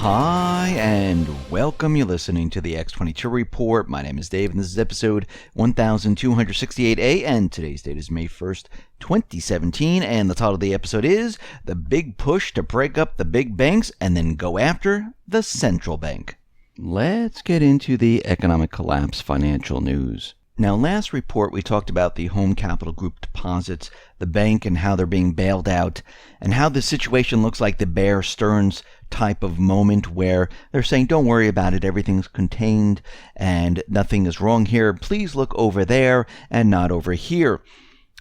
Hi, and welcome. You're listening to the X22 Report. My name is Dave, and this is episode 1268A, and today's date is May 1st, 2017, and the title of the episode is The Big Push to Break Up the Big Banks and Then Go After the Central Bank. Let's get into the economic collapse financial news. Now, last report we talked about the Home Capital Group deposits, the bank, and how they're being bailed out, and how the situation looks like the Bear Stearns type of moment where they're saying, don't worry about it, everything's contained and nothing is wrong here. Please look over there and not over here.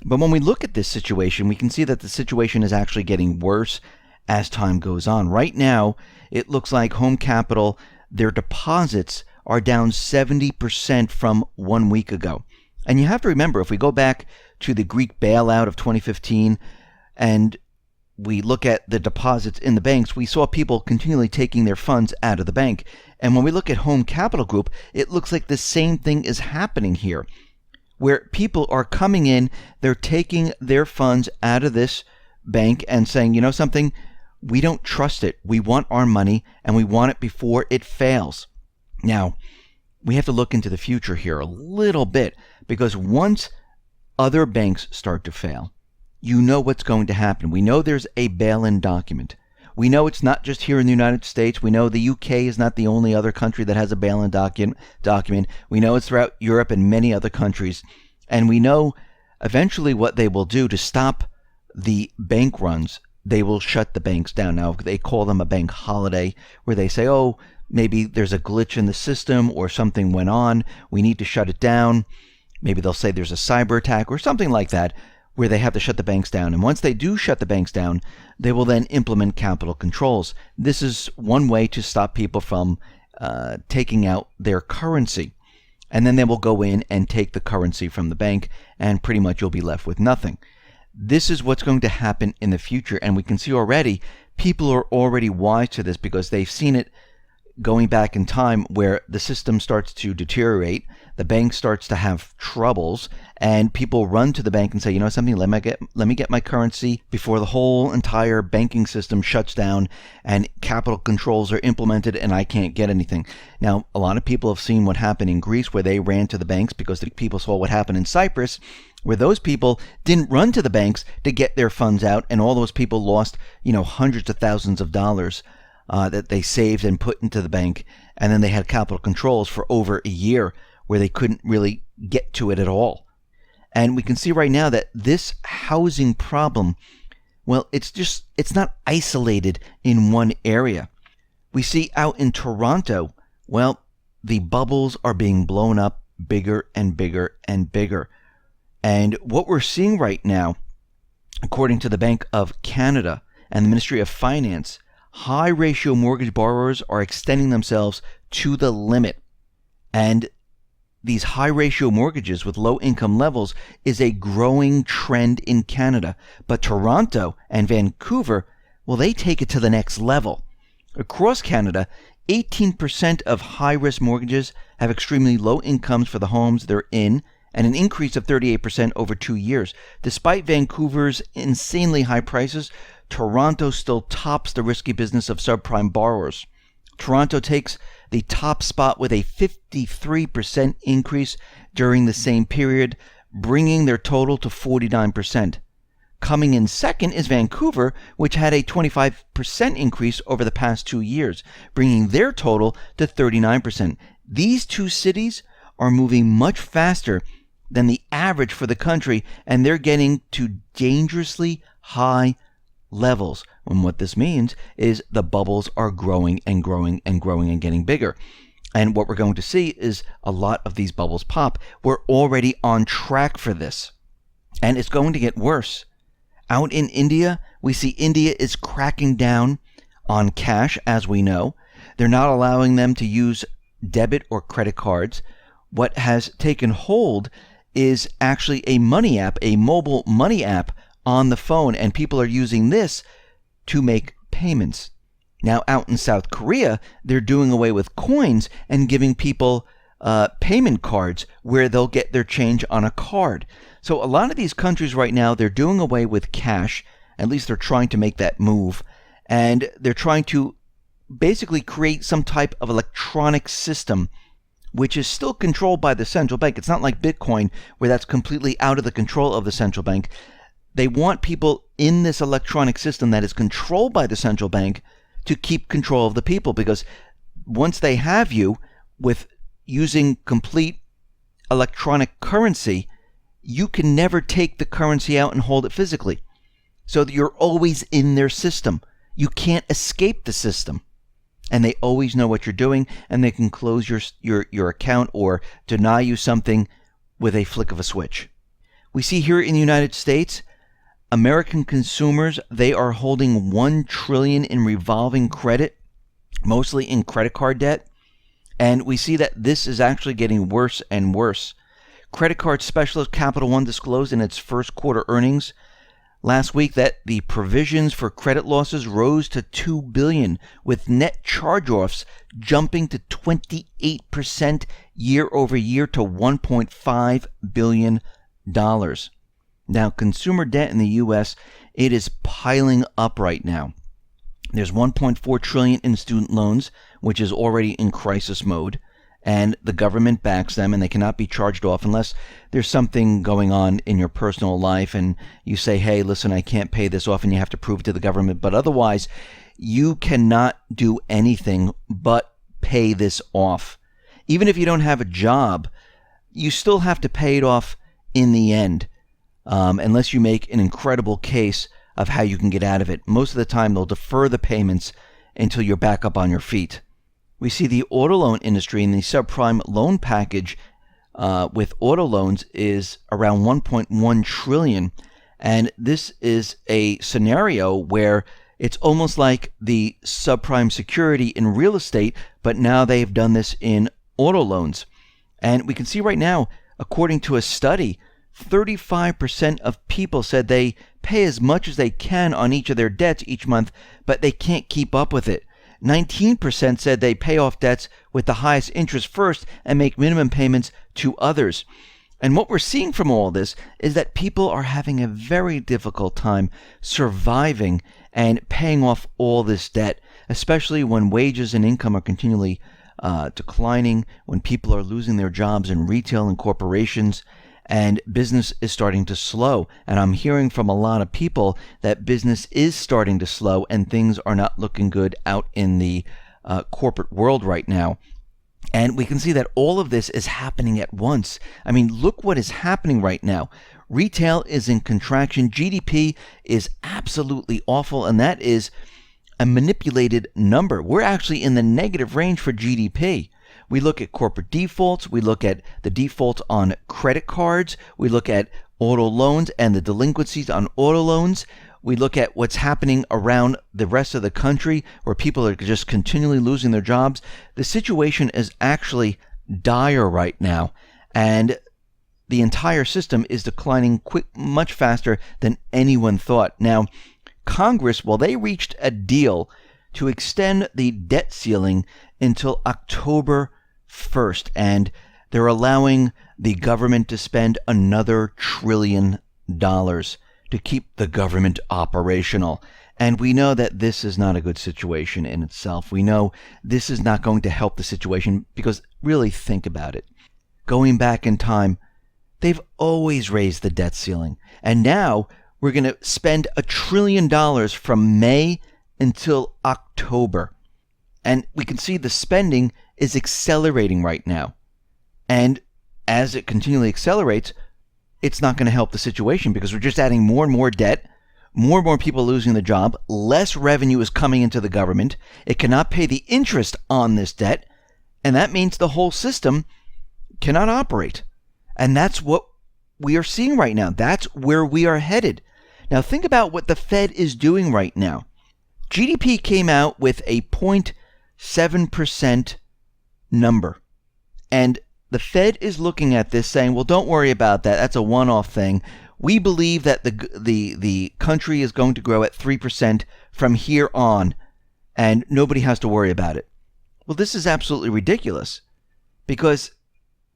But when we look at this situation, we can see that the situation is actually getting worse as time goes on. Right now, it looks like Home Capital, their deposits are down 70% from 1 week ago. And you have to remember, if we go back to the Greek bailout of 2015 and we look at the deposits in the banks, we saw people continually taking their funds out of the bank. And when we look at Home Capital Group, it looks like the same thing is happening here, where people are coming in, they're taking their funds out of this bank and saying, you know something, we don't trust it. We want our money and we want it before it fails. Now, we have to look into the future here a little bit, because once other banks start to fail, you know what's going to happen. We know there's a bail-in document. We know it's not just here in the United States. We know the UK is not the only other country that has a bail-in document. We know it's throughout Europe and many other countries. And we know eventually what they will do to stop the bank runs. They will shut the banks down. Now, they call them a bank holiday, where they say, oh, maybe there's a glitch in the system or something went on. We need to shut it down. Maybe they'll say there's a cyber attack or something like that, where they have to shut the banks down. And once they do shut the banks down, they will then implement capital controls. This is one way to stop people from taking out their currency. And then they will go in and take the currency from the bank, and pretty much you'll be left with nothing. This is what's going to happen in the future. And we can see already, people are already wise to this, because they've seen it going back in time, where the system starts to deteriorate, the bank starts to have troubles, and people run to the bank and say, you know something, let me get my currency before the whole entire banking system shuts down and capital controls are implemented and I can't get anything. Now, a lot of people have seen what happened in Greece, where they ran to the banks, because the people saw what happened in Cyprus, where those people didn't run to the banks to get their funds out, and all those people lost, hundreds of thousands of dollars that they saved and put into the bank. And then they had capital controls for over a year, where they couldn't really get to it at all. And we can see right now that this housing problem, well, it's not isolated in one area. We see out in Toronto, well, the bubbles are being blown up bigger and bigger and bigger. And what we're seeing right now, according to the Bank of Canada and the Ministry of Finance, high ratio mortgage borrowers are extending themselves to the limit. And these high ratio mortgages with low income levels is a growing trend in Canada. But Toronto and Vancouver, well, they take it to the next level. Across Canada, 18% of high risk mortgages have extremely low incomes for the homes they're in, and an increase of 38% over 2 years. Despite Vancouver's insanely high prices, Toronto still tops the risky business of subprime borrowers. Toronto takes the top spot with a 53% increase during the same period, bringing their total to 49%. Coming in second is Vancouver, which had a 25% increase over the past 2 years, bringing their total to 39%. These two cities are moving much faster than the average for the country, and they're getting to dangerously high levels. And what this means is the bubbles are growing and growing and growing and getting bigger. And what we're going to see is a lot of these bubbles pop. We're already on track for this, and it's going to get worse. Out in India, we see India is cracking down on cash, as we know. They're not allowing them to use debit or credit cards. What has taken hold is actually a money app, a mobile money app on the phone, and people are using this to make payments. Now, out in South Korea, they're doing away with coins and giving people payment cards where they'll get their change on a card. So a lot of these countries right now, they're doing away with cash. At least they're trying to make that move. And they're trying to basically create some type of electronic system which is still controlled by the central bank. It's not like Bitcoin, where that's completely out of the control of the central bank. They want people in this electronic system that is controlled by the central bank to keep control of the people, because once they have you with using complete electronic currency, you can never take the currency out and hold it physically. So that you're always in their system. You can't escape the system. And they always know what you're doing, and they can close your account or deny you something with a flick of a switch. We see here in the United States, American consumers, they are holding $1 trillion in revolving credit, mostly in credit card debt. And we see that this is actually getting worse and worse. Credit card specialist Capital One disclosed in its first quarter earnings last week that the provisions for credit losses rose to $2 billion, with net charge-offs jumping to 28% year over year to $1.5 billion. Now, consumer debt in the U.S., it is piling up right now. There's $1.4 trillion in student loans, which is already in crisis mode, and the government backs them, and they cannot be charged off unless there's something going on in your personal life and you say, hey, listen, I can't pay this off, and you have to prove it to the government. But otherwise, you cannot do anything but pay this off. Even if you don't have a job, you still have to pay it off in the end, unless you make an incredible case of how you can get out of it. Most of the time, they'll defer the payments until you're back up on your feet. We see the auto loan industry and the subprime loan package with auto loans is around $1.1 trillion. And this is a scenario where it's almost like the subprime security in real estate, but now they've done this in auto loans. And we can see right now, according to a study, 35% of people said they pay as much as they can on each of their debts each month, but they can't keep up with it. 19% said they pay off debts with the highest interest first and make minimum payments to others. And what we're seeing from all this is that people are having a very difficult time surviving and paying off all this debt, especially when wages and income are continually declining, when people are losing their jobs in retail and corporations, and business is starting to slow. And I'm hearing from a lot of people that business is starting to slow and things are not looking good out in the corporate world right now. And we can see that all of this is happening at once. I mean, look what is happening right now. Retail is in contraction. GDP is absolutely awful, and that is a manipulated number. We're actually in the negative range for GDP. We look at corporate defaults, we look at the defaults on credit cards, we look at auto loans and the delinquencies on auto loans, we look at what's happening around the rest of the country where people are just continually losing their jobs. The situation is actually dire right now, and the entire system is declining much faster than anyone thought. Now, Congress, well, they reached a deal to extend the debt ceiling until October 1st, and they're allowing the government to spend another $1 trillion to keep the government operational. And we know that this is not a good situation in itself. We know this is not going to help the situation because, really, think about it. Going back in time, they've always raised the debt ceiling, and now we're going to spend $1 trillion from May until October. And we can see the spending is accelerating right now. And as it continually accelerates, it's not going to help the situation because we're just adding more and more debt, more and more people losing their job, less revenue is coming into the government. It cannot pay the interest on this debt, and that means the whole system cannot operate. And that's what we are seeing right now. That's where we are headed. Now think about what the Fed is doing right now. GDP came out with a 0.7% number. And the Fed is looking at this saying, well, don't worry about that. That's a one-off thing. We believe that the country is going to grow at 3% from here on, and nobody has to worry about it. Well, this is absolutely ridiculous, because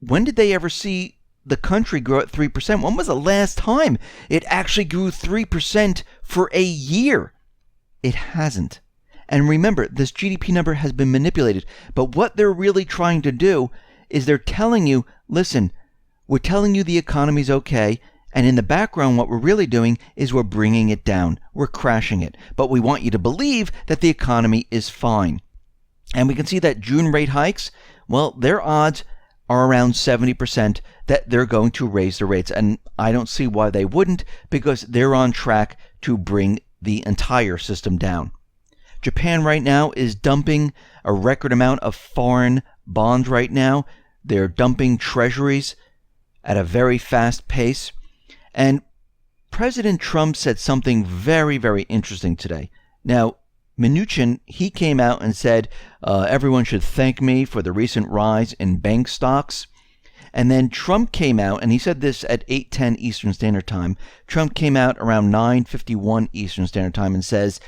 when did they ever see the country grow at 3%? When was the last time it actually grew 3% for a year? It hasn't. And remember, this GDP number has been manipulated. But what they're really trying to do is they're telling you, listen, we're telling you the economy's okay. And in the background, what we're really doing is we're bringing it down. We're crashing it. But we want you to believe that the economy is fine. And we can see that June rate hikes, well, their odds are around 70% that they're going to raise the rates. And I don't see why they wouldn't, because they're on track to bring the entire system down. Japan right now is dumping a record amount of foreign bonds right now. They're dumping treasuries at a very fast pace. And President Trump said something very, very interesting today. Now, Mnuchin, he came out and said, everyone should thank me for the recent rise in bank stocks. And then Trump came out, and he said this at 8:10 Eastern Standard Time. Trump came out around 9:51 Eastern Standard Time and says,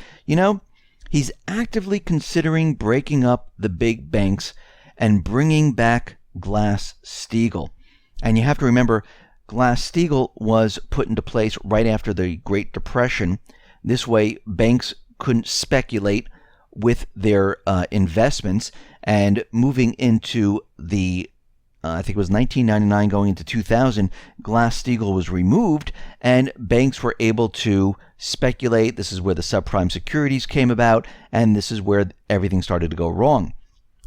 he's actively considering breaking up the big banks and bringing back Glass-Steagall. And you have to remember, Glass-Steagall was put into place right after the Great Depression. This way, banks couldn't speculate with their investments. And moving into the, I think it was 1999 going into 2000, Glass-Steagall was removed and banks were able to speculate. This is where the subprime securities came about, and this is where everything started to go wrong.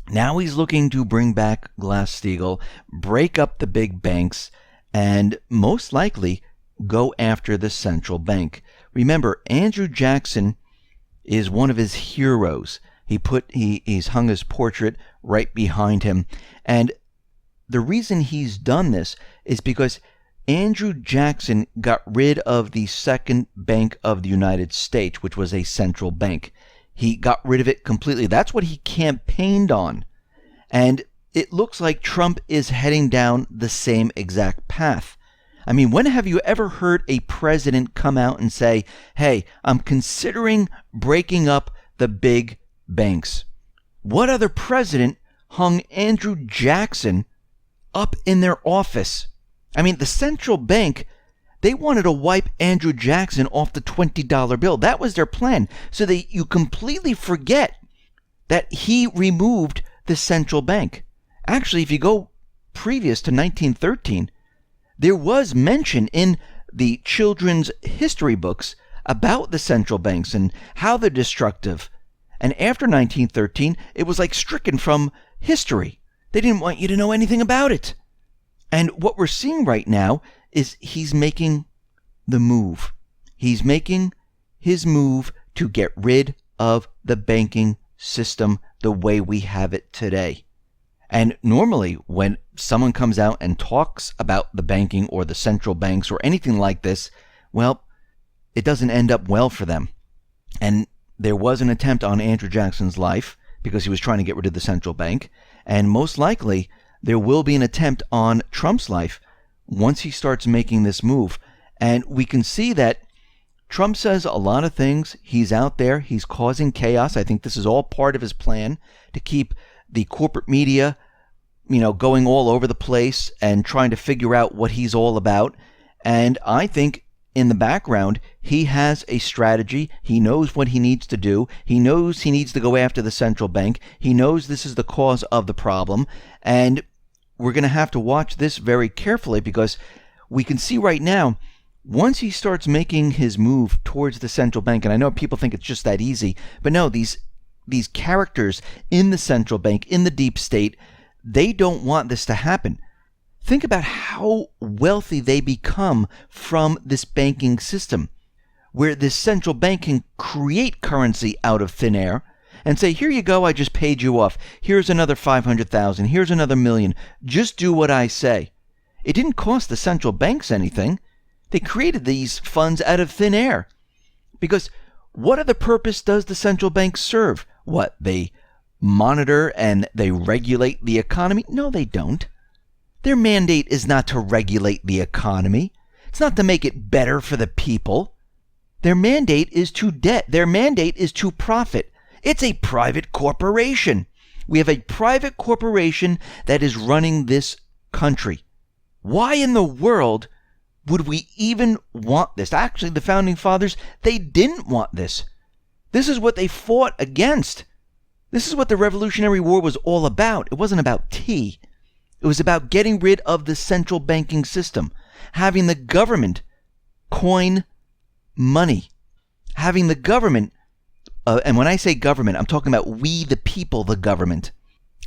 Now he's looking to bring back Glass-Steagall, break up the big banks, and most likely go after the central bank. Remember, Andrew Jackson is one of his heroes. He's hung his portrait right behind him. And the reason he's done this is because Andrew Jackson got rid of the second bank of the United States, which was a central bank. He got rid of it completely. That's what he campaigned on. And it looks like Trump is heading down the same exact path. I mean, when have you ever heard a president come out and say, hey, I'm considering breaking up the big banks? What other president hung Andrew Jackson up in their office? I mean, the central bank, they wanted to wipe Andrew Jackson off the $20 bill. That was their plan. So you completely forget that he removed the central bank. Actually, if you go previous to 1913, there was mention in the children's history books about the central banks and how they're destructive. And after 1913, it was like stricken from history. They didn't want you to know anything about it. And what we're seeing right now is he's making the move. He's making his move to get rid of the banking system the way we have it today. And normally when someone comes out and talks about the banking or the central banks or anything like this, well, it doesn't end up well for them. And there was an attempt on Andrew Jackson's life because he was trying to get rid of the central bank. And most likely there will be an attempt on Trump's life once he starts making this move. And we can see that Trump says a lot of things. He's out there. He's causing chaos. I think this is all part of his plan to keep the corporate media, going all over the place and trying to figure out what he's all about. And I think in the background, he has a strategy. He knows what he needs to do. He knows he needs to go after the central bank. He knows this is the cause of the problem. And we're going to have to watch this very carefully because we can see right now, once he starts making his move towards the central bank, and I know people think it's just that easy, but no, these characters in the central bank, in the deep state, they don't want this to happen. Think about how wealthy they become from this banking system, where this central bank can create currency out of thin air and say, here you go, I just paid you off. Here's another 500,000. Here's another million. Just do what I say. It didn't cost the central banks anything. They created these funds out of thin air. Because what other purpose does the central bank serve? What, they monitor and they regulate the economy? No, they don't. Their mandate is not to regulate the economy. It's not to make it better for the people. Their mandate is to debt. Their mandate is to profit. It's a private corporation. We have a private corporation that is running this country. Why in the world would we even want this? Actually, the founding fathers, they didn't want this. This is what they fought against. This is what the Revolutionary War was all about. It wasn't about tea. It was about getting rid of the central banking system, having the government coin money, having the government, and when I say government, I'm talking about we the people, the government,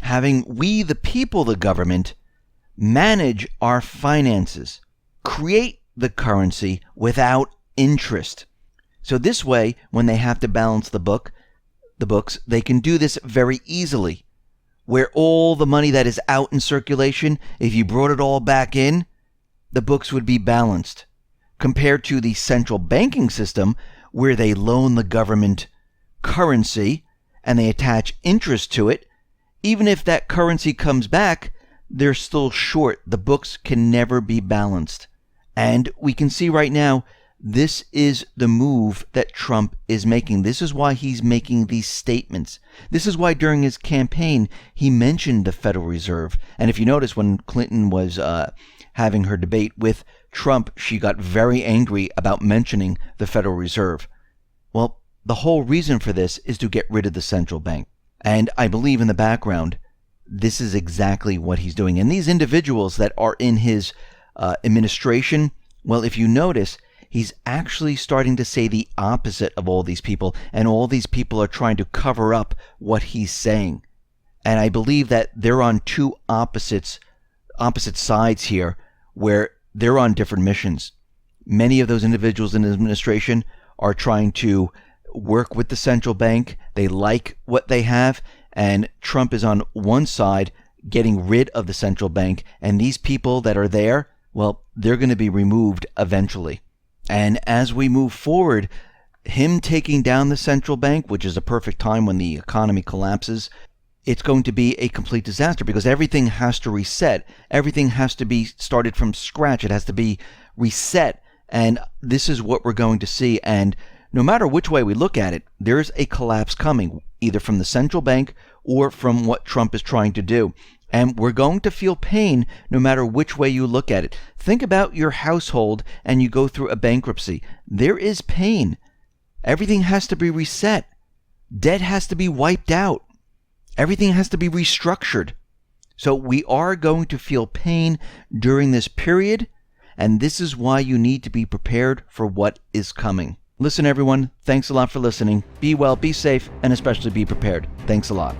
having we the people, the government, manage our finances, create the currency without interest. So this way, when they have to balance the books, they can do this very easily. Where all the money that is out in circulation, if you brought it all back in, the books would be balanced. Compared to the central banking system, where they loan the government currency and they attach interest to it, even if that currency comes back, they're still short. The books can never be balanced. And we can see right now, this is the move that Trump is making. This is why he's making these statements. This is why during his campaign, he mentioned the Federal Reserve. And if you notice, when Clinton was having her debate with Trump, she got very angry about mentioning the Federal Reserve. Well, the whole reason for this is to get rid of the central bank. And I believe in the background, this is exactly what he's doing. And these individuals that are in his administration, well, if you notice, he's actually starting to say the opposite of all these people, and all these people are trying to cover up what he's saying. And I believe that they're on two opposite sides here, where they're on different missions. Many of those individuals in the administration are trying to work with the central bank. They like what they have, and Trump is on one side getting rid of the central bank, and these people that are there, well, they're going to be removed eventually. And as we move forward, him taking down the central bank, which is a perfect time when the economy collapses, it's going to be a complete disaster because everything has to reset. Everything has to be started from scratch. It has to be reset. And this is what we're going to see. And no matter which way we look at it, there's a collapse coming, either from the central bank or from what Trump is trying to do. And we're going to feel pain no matter which way you look at it. Think about your household and you go through a bankruptcy. There is pain. Everything has to be reset. Debt has to be wiped out. Everything has to be restructured. So we are going to feel pain during this period, and this is why you need to be prepared for what is coming. Listen, everyone, thanks a lot for listening. Be well, be safe, and especially be prepared. Thanks a lot.